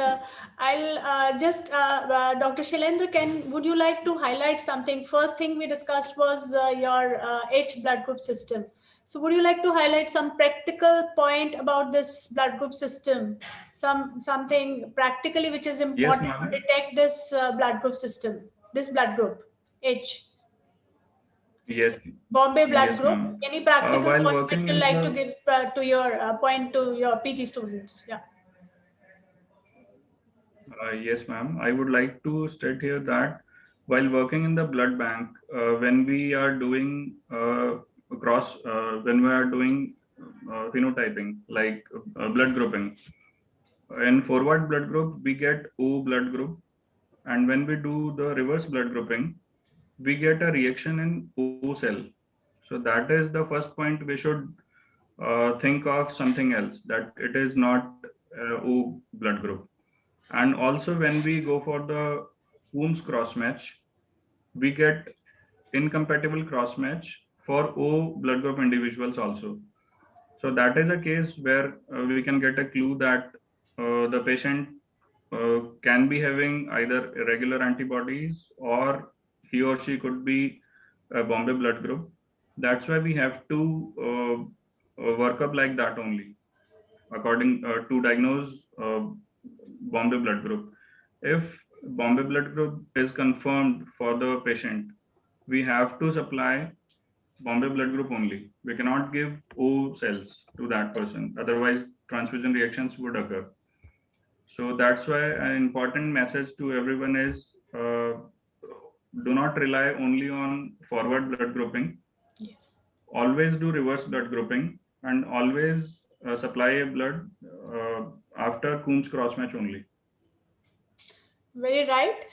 I'll just, Dr. Shailendra, would you like to highlight something? First thing we discussed was your H blood group system. So would you like to highlight some practical point about this blood group system? Something practically which is important to detect this blood group system, this blood group, H.
Yes.
Bombay blood
Yes,
group. Any practical
while
point
working
you like to give to your PG students? Yeah.
Yes, ma'am. I would like to state here that while working in the blood bank, when we are doing phenotyping, like blood grouping, in forward blood group, we get O blood group. And when we do the reverse blood grouping, we get a reaction in O cell. So that is the first point we should think of something else, that it is not O blood group. And also when we go for the Coombs cross match, we get incompatible cross match for O blood group individuals also. So that is a case where we can get a clue that the patient can be having either irregular antibodies or he or she could be a Bombay blood group. That's why we have to work up like that only, according to diagnose Bombay blood group. If Bombay blood group is confirmed for the patient, we have to supply Bombay blood group only. We cannot give O cells to that person. Otherwise, transfusion reactions would occur. So that's why an important message to everyone is do not rely only on forward blood grouping.
Yes.
Always do reverse blood grouping and always supply a blood after Coombs cross match only.
Very right.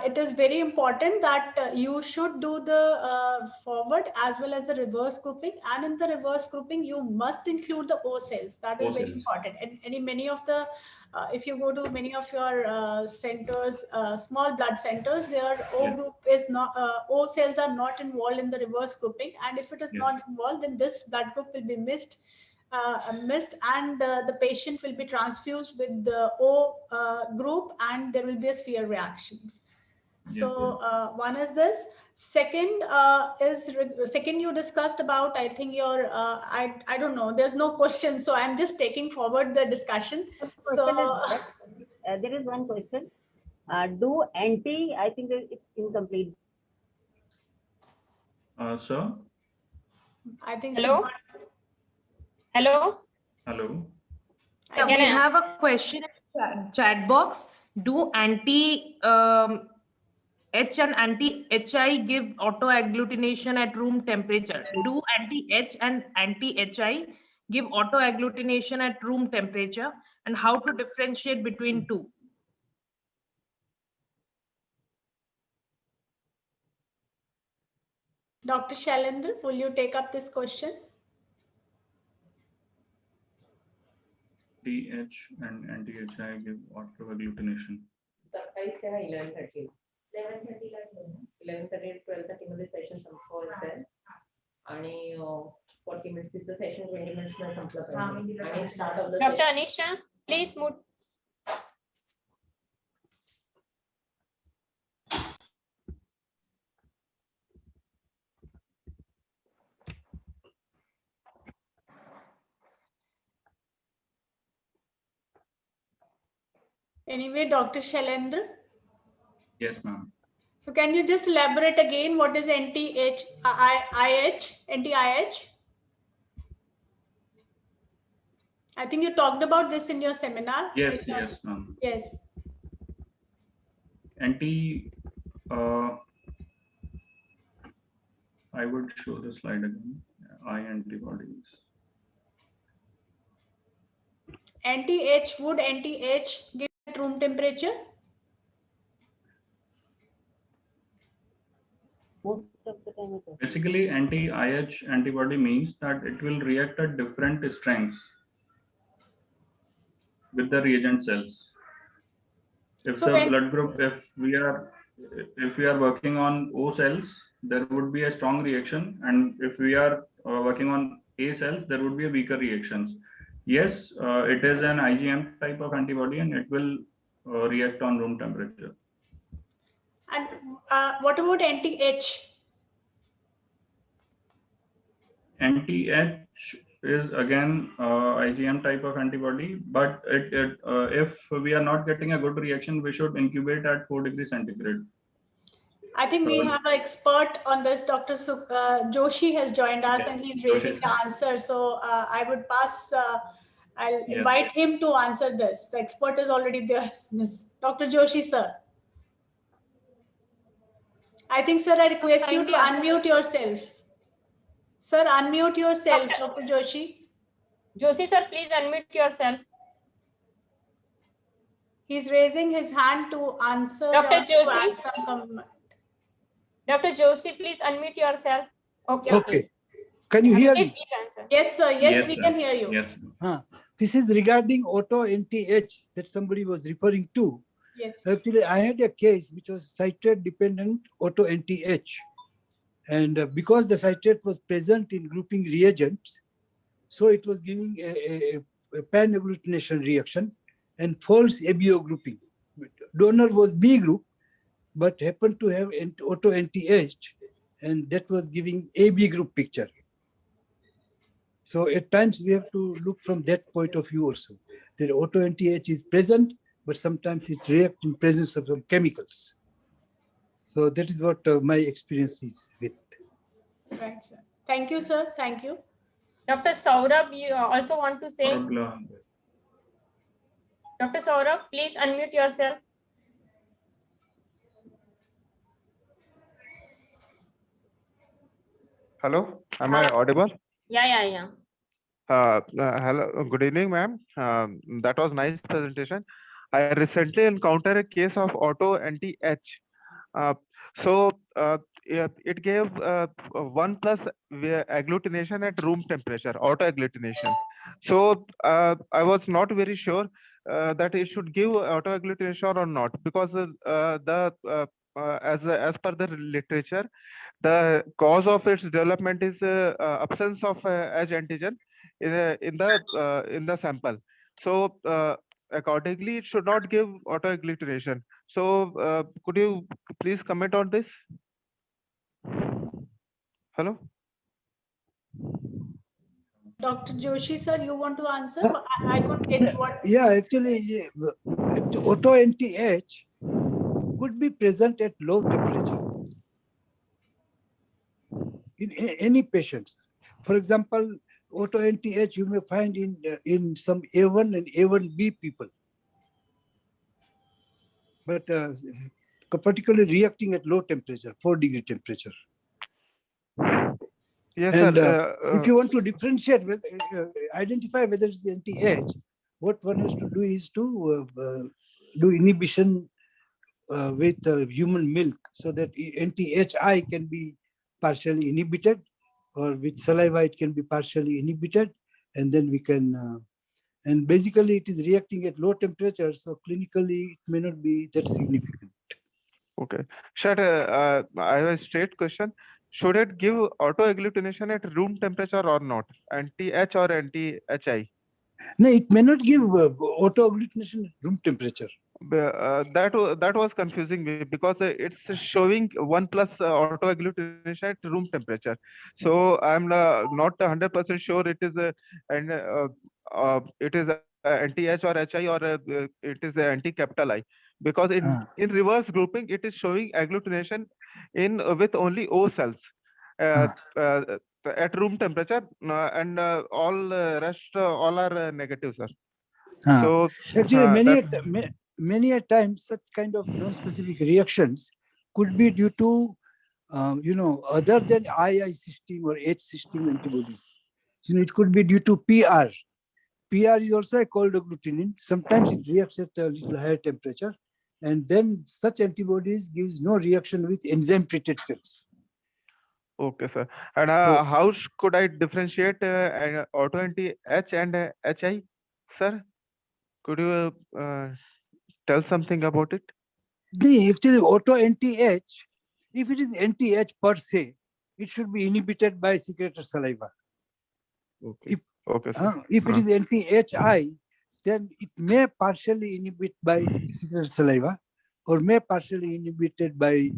It is very important that you should do the forward as well as the reverse grouping, and in the reverse grouping you must include the O cells. That is
O
very
cells.
important. And many of the if you go to many of your centers, small blood centers, their O
Yes.
group is not O cells are not involved in the reverse grouping, and if it is
Yes.
not involved, then this blood group will be missed, and the patient will be transfused with the O group, and there will be a sphere reaction. So one is this. Second second you discussed about, I think your I don't know, there's no question, so I'm just taking forward the discussion. So
There is one question. Do anti, I think it's incomplete.
Sir?
I think
Hello?
she-
Hello?
Hello?
I
Yeah,
think-
we
Can I-
have a question in chat box. Do anti H and anti-HI give auto-agglutination at room temperature? Do anti-H and anti-HI give auto-agglutination at room temperature? And how to differentiate between two?
Dr. Shailendra, will you take up this question?
TH and anti-HI give auto-agglutination.
सकाळीच तेव्हा 11:30 11:30 12:30 मध्ये session संपवायचं आणि 40 मिनिट्सचं session 20 minutes मध्ये संपलं पाहिजे आणि start of the
Dr. Anisha, please mute.
Anyway, Dr. Shailendra,
Yes, ma'am.
so can you just elaborate again what is anti-IH? Anti-IH? I think you talked about this in your seminar.
Yes, yes, ma'am.
Yes.
I would show the slide again. I antibodies.
Anti-H, would anti-H give at room temperature?
Most of the time it is.
Basically, anti-IH antibody means that it will react at different strengths with the reagent cells. If
So
the
when-
blood group, if we are working on O cells, there would be a strong reaction, and if we are working on A cells, there would be a weaker reactions. Yes, it is an IgM type of antibody, and it will react on room temperature.
And what about anti-H?
Anti-H is again IgM type of antibody, but if we are not getting a good reaction, we should incubate at 4 degrees centigrade.
I think we have an expert on this. Dr. Joshi has joined us,
Yes,
and he's
Joshi,
raising the
sir.
answer. So I would pass. I'll
Yes.
invite him to answer this. The expert is already there. Yes. Dr. Joshi, sir. I think, sir, I request you to unmute yourself. Sir, unmute yourself, Dr. Joshi.
Joshi sir, please unmute yourself.
He's raising his hand to answer.
Dr.
or to
Joshi?
add some comment.
Dr. Joshi, please unmute yourself. Okay.
Okay. Can you hear
Please
me?
answer.
Yes, sir. Yes, we
sir.
can hear you.
Yes.
This is regarding auto NTH that somebody was referring to.
Yes.
Actually, I had a case which was citrate dependent auto NTH. And because the citrate was present in grouping reagents, so it was giving a pan-agglutination reaction and false ABO grouping. Donor was B group, but happened to have auto NTH, and that was giving AB group picture. So at times we have to look from that point of view also. The auto NTH is present, but sometimes it reacts in presence of some chemicals. So that is what my experience is with.
Right, sir. Thank you, sir. Thank you.
Dr. Saurabh, you also want to say? Dr. Saurabh, please unmute yourself.
Hello, am I audible?
Yeah.
Hello, good evening, ma'am. That was nice presentation. I recently encountered a case of auto NTH. It gave 1+ agglutination at room temperature, auto agglutination. So I was not very sure that it should give auto agglutination or not, because as per the literature, the cause of its development is absence of H antigen in the sample. So accordingly, it should not give auto agglutination. So could you please comment on this? Hello.
Dr. Joshi, sir, you want to answer? I couldn't get what.
Yeah, actually, auto NTH could be present at low temperature in any patients. For example, auto NTH you may find in some A1 and A1B people, but particularly reacting at low temperature, 4-degree temperature.
Yes,
and
sir.
If you want to differentiate, identify whether it's the NTH, what one has to do is to do inhibition with human milk, so that NTHI can be partially inhibited, or with saliva it can be partially inhibited, and then we can, and basically it is reacting at low temperature, so clinically it may not be that significant.
Okay. Sir, I have a straight question. Should it give auto agglutination at room temperature or not? NTH or NTHI?
No, it may not give auto agglutination at room temperature.
That was confusing me, because it's showing 1+ auto agglutination at room temperature. So I'm not 100% sure it is NTH or HI, or it is anti-capital I, because in reverse grouping it is showing agglutination with only O cells at room temperature, and all rest all are negative, sir. So
actually, many a times such kind of non-specific reactions could be due to other than II system or H system antibodies. It could be due to PR. PR is also a cold agglutinin. Sometimes it reacts at a little higher temperature, and then such antibodies gives no reaction with enzyme-treated cells.
Okay, sir. And how could I differentiate auto NTH and HI, sir? Could you tell something about it?
Actually, auto NTH, if it is NTH per se, it should be inhibited by secreted saliva.
Okay.
If it is NTHI, then it may partially inhibit by secreted saliva, or may partially inhibited by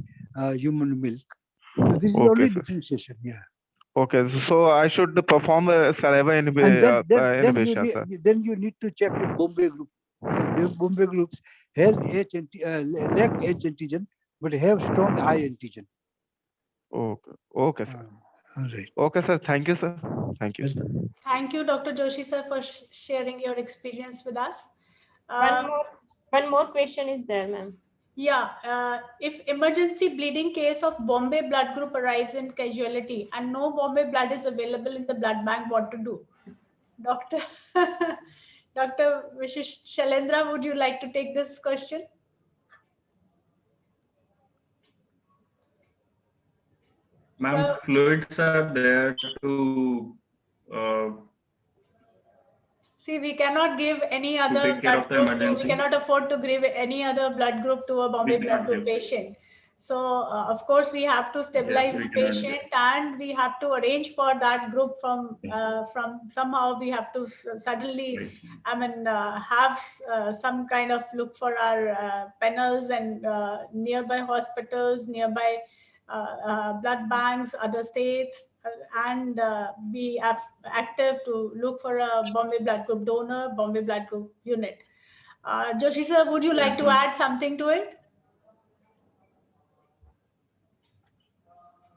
human milk. So this is only differentiation. Yeah.
Okay, so I should perform a saliva inhibition, sir.
Then you need to check with Bombay group. Bombay groups has lack H antigen, but have strong I antigen.
Okay, sir.
All right.
Okay, sir. Thank you, sir. Thank you.
Thank you, Dr. Joshi, sir, for sharing your experience with us.
One more question is there, ma'am.
Yeah, if emergency bleeding case of Bombay blood group arrives in casualty and no Bombay blood is available in the blood bank, what to do? Dr. Shailendra, would you like to take this question?
Ma'am, fluids are there to
See, we cannot give any
to
other
take care
blood
of the
group. We
emergency.
cannot afford to give any other blood group to a Bombay
We
blood
cannot
group
give.
patient. So, of course, we have to stabilize
we
the
cannot
patient, and we have to arrange for that group from somehow we have to suddenly,
Right.
I mean, have some kind of look for our panels and nearby hospitals, nearby blood banks, other states, and be active to look for a Bombay blood group donor, Bombay blood group unit. Joshi sir, would you like to add something to it?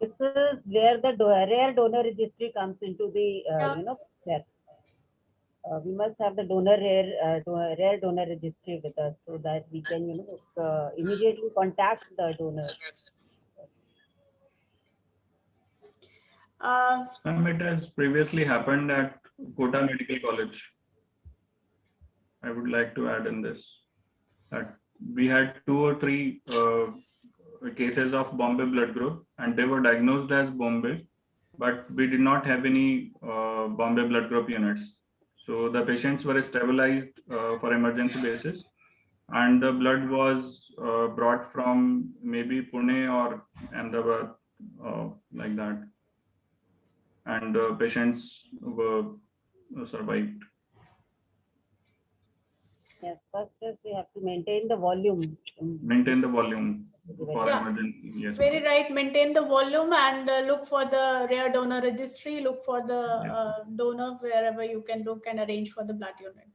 This is where the rare donor registry comes into the, picture. We must have the rare donor registry with us so that we can, immediately contact the donor.
It has previously happened at Kota Medical College. I would like to add in this that we had 2 or 3 cases of Bombay blood group, and they were diagnosed as Bombay, but we did not have any Bombay blood group units. So the patients were stabilized for emergency basis, and the blood was brought from maybe Pune or Ahmedabad, like that. And the patients were survived.
Yes, first is we have to maintain the volume.
Maintain the volume for emergency. Yes.
Very right. Maintain the volume and look for the rare donor registry. Look for the donor wherever you can look and arrange for the blood unit.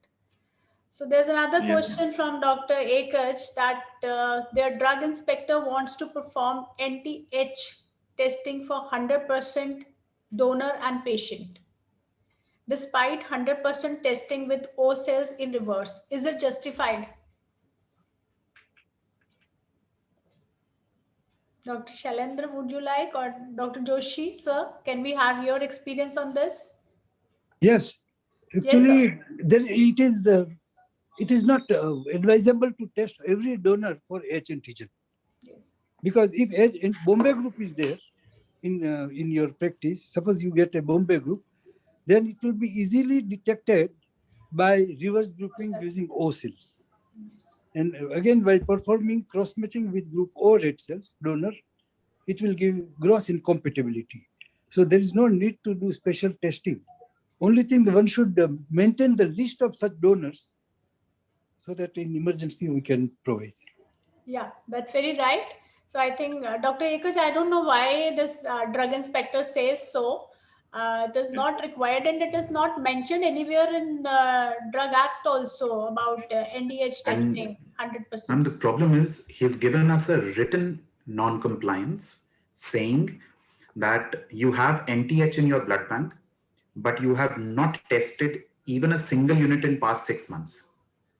So there's another question from Dr. Ekach that their drug inspector wants to perform NTH testing for 100% donor and patient, despite 100% testing with O cells in reverse. Is it justified? Dr. Shailendra, would you like, or Dr. Joshi, sir, can we have your experience on this?
Yes, actually, it is not advisable to test every donor for H antigen.
Yes.
Because if Bombay group is there in your practice, suppose you get a Bombay group, then it will be easily detected by reverse grouping using O cells. And again, by performing cross-matching with group O red cells, donor, it will give gross incompatibility. So there is no need to do special testing. Only thing, one should maintain the list of such donors so that in emergency we can provide.
Yeah, that's very right. So I think Dr. Ekach, I don't know why this drug inspector says so. It is not required, and it is not mentioned anywhere in Drug Act also about NDH testing 100%.
And the problem is he's given us a written non-compliance saying that you have NTH in your blood bank, but you have not tested even a single unit in past 6 months.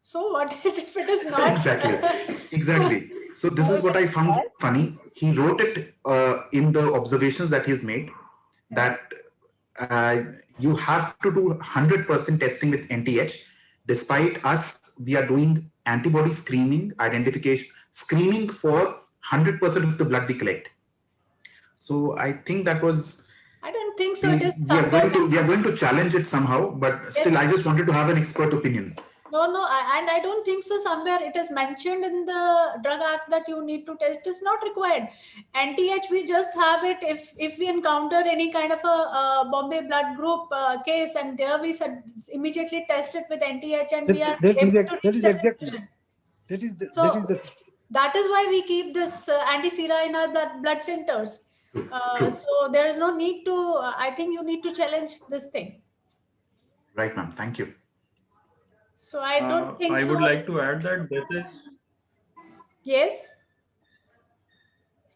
So what if it is not?
Exactly. So this is what I found funny. He wrote it in the observations that he's made that you have to do 100% testing with NTH. Despite us, we are doing antibody screening, identification, screening for 100% of the blood we collect. So I think that was.
I don't think so.
We are going to challenge it somehow, but still, I just wanted to have an expert opinion.
No, and I don't think so. Somewhere it is mentioned in the Drug Act that you need to test. It is not required. NTH, we just have it if we encounter any kind of a Bombay blood group case, and there we said immediately test it with NTH, and we are that is why we keep this anti-sera in our blood centers. So there is no need to. I think you need to challenge this thing.
Right, ma'am. Thank you.
So I don't think
I would like to add that this is.
Yes.